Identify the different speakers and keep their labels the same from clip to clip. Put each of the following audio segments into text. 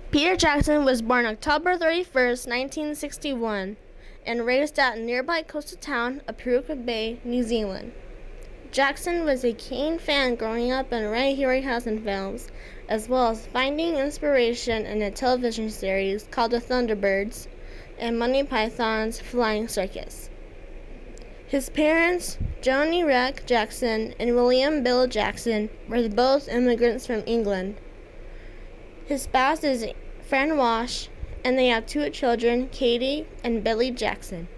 Speaker 1: Peter Jackson was born October 31st, 1961, and raised at nearby coastal town of Paruka Bay, New Zealand. Jackson was a keen fan growing up in Ray Harryhausen films, as well as finding inspiration in a television series called The Thunderbirds and Monty Python's Flying Circus. His parents, Joni Reck Jackson and William Bill Jackson, were both immigrants from England. His spouse is Fran Walsh, and they have two children, Katie and Billy Jackson.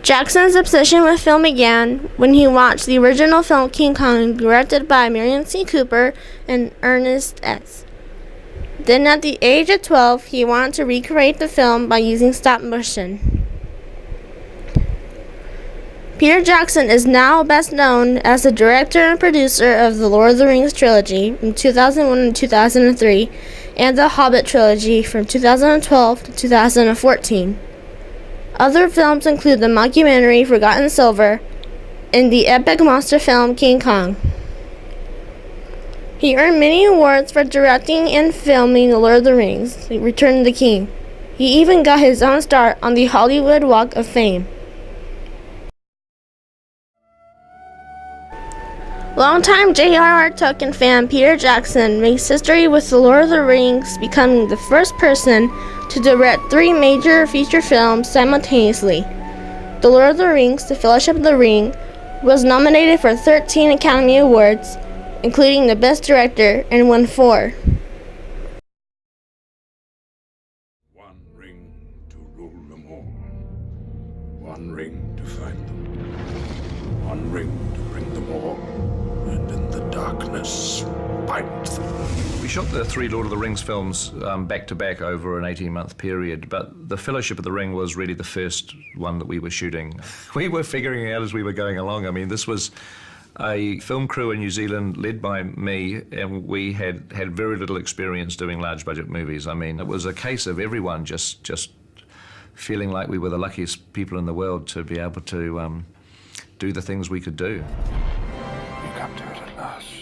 Speaker 1: Jackson's obsession with film began when he watched the original film King Kong, directed by Merian C. Cooper and Ernest S. Then at the age of 12, he wanted to recreate the film by using stop motion. Peter Jackson is now best known as the director and producer of the Lord of the Rings trilogy from 2001 to 2003 and the Hobbit trilogy from 2012 to 2014. Other films include the mockumentary Forgotten Silver and the epic monster film King Kong. He earned many awards for directing and filming The Lord of the Rings, Return of the King. He even got his own start on the Hollywood Walk of Fame. Longtime J.R.R. Tolkien fan Peter Jackson makes history with The Lord of the Rings, becoming the first person to direct 3 major feature films simultaneously. The Lord of the Rings, The Fellowship of the Ring, was nominated for 13 Academy Awards, including the Best Director, and won 4.
Speaker 2: One ring to rule them all. One ring to find them. One ring to bring them all. And in the darkness, bind them.
Speaker 3: We shot the 3 Lord of the Rings films back to back over an 18-month period, but The Fellowship of the Ring was really the first one that we were shooting. We were figuring it out as we were going along. I mean, this was a film crew in New Zealand led by me, and we had very little experience doing large budget movies. I mean, it was a case of everyone just feeling like we were the luckiest people in the world to be able to do the things we could do.
Speaker 2: We come to it at last.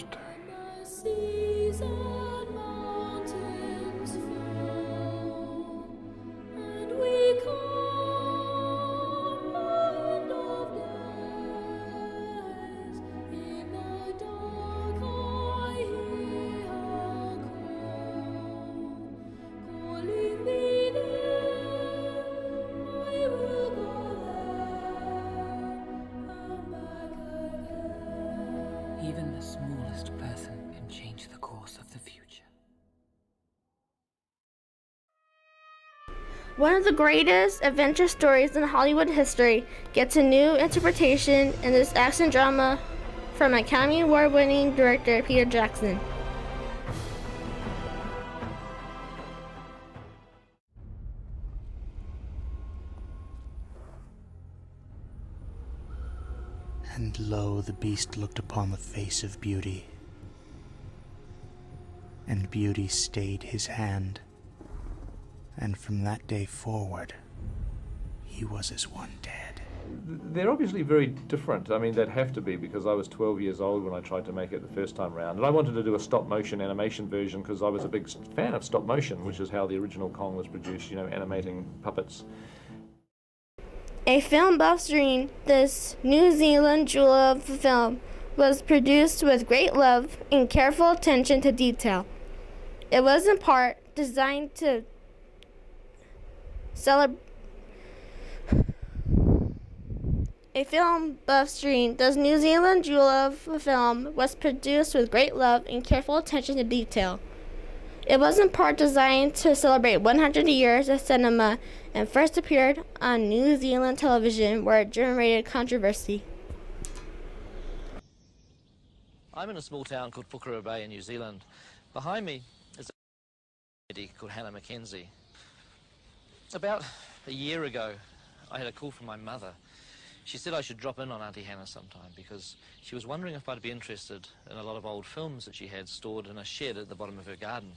Speaker 4: Even the smallest person can change the course of the future.
Speaker 1: One of the greatest adventure stories in Hollywood history gets a new interpretation in this action drama from Academy Award-winning director Peter Jackson.
Speaker 5: And lo, the beast looked upon the face of beauty, and beauty stayed his hand, and from that day forward, he was as one dead.
Speaker 6: They're obviously very different. I mean, they'd have to be, because I was 12 years old when I tried to make it the first time round. And I wanted to do a stop-motion animation version because I was a big fan of stop-motion, which is how the original Kong was produced, you know, animating puppets.
Speaker 1: A film buff's dream, this New Zealand jewel of a film was produced with great love and careful attention to detail. It was in part designed to celebrate. A film buff's dream, this New Zealand jewel of a film was produced with great love and careful attention to detail. It was in part designed to celebrate 100 years of cinema and first appeared on New Zealand television, where it generated controversy.
Speaker 7: I'm in a small town called Pukekohe Bay in New Zealand. Behind me is a lady called Hannah Mackenzie. About a year ago, I had a call from my mother. She said I should drop in on Auntie Hannah sometime because she was wondering if I'd be interested in a lot of old films that she had stored in a shed at the bottom of her garden.